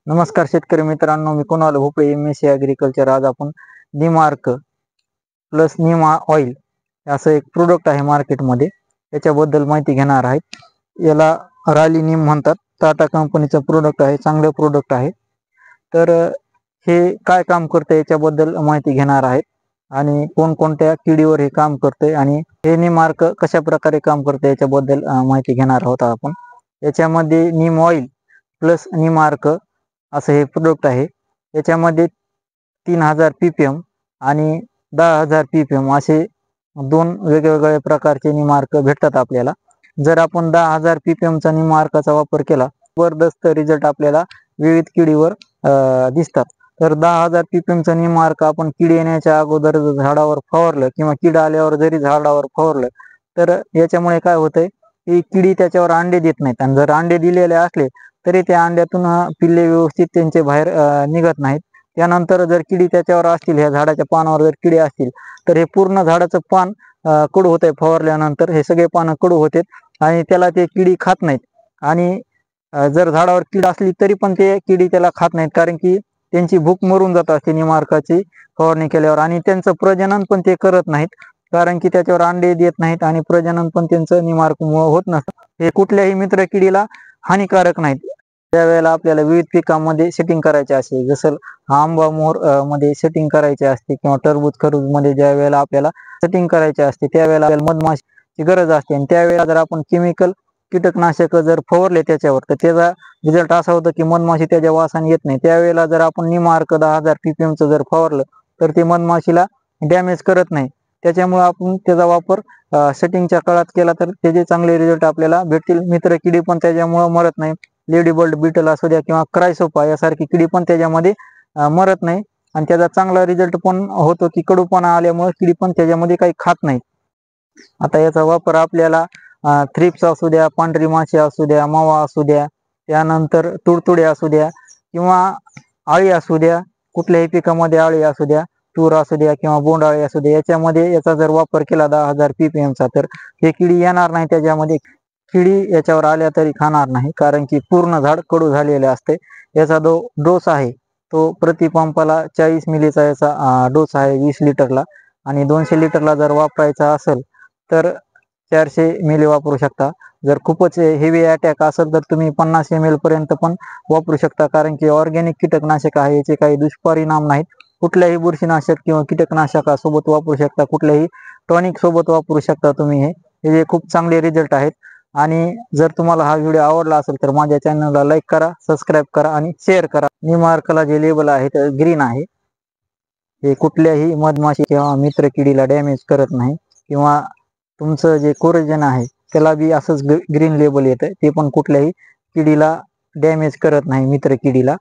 नमस्कार शेतकरी मित्रांनो, मी कुणाल भोपळे MSc ॲग्रिकल्चर। आज आपण निमार्क प्लस निमा ऑइल असं एक प्रोडक्ट आहे मार्केटमध्ये, त्याच्याबद्दल माहिती घेणार आहे। याला राली नीम म्हणतात, टाटा कंपनीचं प्रोडक्ट आहे, चांगलं प्रोडक्ट आहे। तर हे काय काम करते याच्याबद्दल माहिती घेणार आहे आणि कोणकोणत्या किडीवर हे काम करते आणि हे निमार्क कशा प्रकारे काम करते याच्याबद्दल माहिती घेणार आहोत आपण। याच्यामध्ये नीम ऑइल प्लस निमार्क असं हे प्रोडक्ट आहे। याच्यामध्ये 3000 ppm आणि 10000 ppm असे दोन वेगवेगळ्या प्रकारचे निमार्क भेटतात आपल्याला। जर आपण 10000 ppm चा निमार्काचा वापर केला, जबरदस्त रिझल्ट आपल्याला विविध किडीवर दिसतात। तर 10000 ppm चा निमार्क आपण किडी येण्याच्या अगोदर झाडावर फवारलं किंवा कीड आल्यावर जरी झाडावर फवारलं, तर याच्यामुळे काय होतंय की किडी त्याच्यावर अंडे देत नाहीत, आणि जर अंडे दिलेले असले तरी त्या अंड्यातून पिल्ले व्यवस्थित त्यांचे बाहेर निघत नाहीत। त्यानंतर जर किडी त्याच्यावर असतील, ह्या झाडाच्या पानावर जर किडी असतील, तर हे पूर्ण झाडाचं पान कडू होतंय। फवारल्यानंतर हे सगळे पानं कडू होतात आणि त्याला ते किडी खात नाहीत। आणि जर झाडावर कीड असली तरी पण ते किडी त्याला खात नाहीत, कारण की त्यांची भूक मरून जात असते निमार्काची फवारणी केल्यावर। आणि त्यांचं प्रजनन पण ते करत नाहीत, कारण की त्याच्यावर अंडे देत नाहीत आणि प्रजनन पण त्यांचं निमार्कमुळे होत नसतं। हे कुठल्याही मित्र किडीला हानिकारक नाहीत। त्यावेळेला आपल्याला विविध पिकांमध्ये सेटिंग करायचे असते, जसं आंबा मोहर मध्ये सेटिंग करायचे असते किंवा टरबूज खरबूज मध्ये ज्या वेळेला आपल्याला सेटिंग करायचे असते, त्यावेळेला आपल्याला मधमाशीची गरज असते। आणि त्यावेळेला जर आपण केमिकल कीटकनाशक जर फवारले त्याच्यावर, तर त्याचा रिझल्ट असा होतो की मधमाशी त्याच्या वासाने येत नाही। त्यावेळेला जर आपण निमार्क 10000 ppm चं जर फवारलं, तर ते मधमाशीला डॅमेज करत नाही। त्याच्यामुळे आपण त्याचा वापर सेटिंगच्या काळात केला तर त्याचे चांगले रिझल्ट आपल्याला भेटतील। मित्र किडी पण त्याच्यामुळे मरत नाही। लेडी बर्ड बीटल असू द्या किंवा क्रायसोपा यासारखी किडी पण त्याच्यामध्ये मरत नाही, आणि त्याचा चांगला रिझल्ट पण होतो की कडूपणा आल्यामुळे किडी पण त्याच्यामध्ये काही खात नाही। आता याचा वापर आपल्याला थ्रिप्स असू द्या, पांढरी माशी असू द्या, मावा असू द्या, त्यानंतर तुडतुडे असू द्या किंवा आळी असू द्या, कुठल्याही पिकामध्ये आळी असू द्या, तूर असू द्या किंवा बोंडाळी असू द्या, याच्यामध्ये याचा जर वापर केला 10000 ppm चा, तर हे किडी येणार नाही। त्याच्यामध्ये किडी याच्यावर आल्या तरी खाणार नाही, कारण की पूर्ण झाड कडू झालेले असते। याचा डोस आहे तो प्रति पंपाला 40 मिलीचा याचा डोस आहे 20 लिटरला, आणि 200 लिटरला जर वापरायचा असेल तर 400 मिली वापरू शकता। जर खूपच हेवी अटॅक असेल तर तुम्ही 50 ml पर्यंत पण वापरू शकता, कारण की ऑर्गॅनिक कीटकनाशक आहे, याचे काही दुष्परिणाम नाहीत। कुठल्याही बुरशीनाशक किंवा कीटकनाशकासोबत वापरू शकता, कुठल्याही टॉनिक सोबत वापरू शकता तुम्ही। हे खूप चांगले रिझल्ट आहेत। आणि जर तुम्हाला हा व्हिडिओ आवडला असेल तर माझ्या चॅनलला लाईक करा, सबस्क्राईब करा आणि शेअर करा। निमार्कला जे लेबल आहे ते ग्रीन आहे, हे कुठल्याही मधमाशी किंवा मित्र किडीला डॅमेज करत नाही, किंवा तुमचं जे कोरोजन आहे त्याला बी असंच ग्रीन लेबल येतं, ते पण कुठल्याही किडीला डॅमेज करत नाही, मित्र किडीला।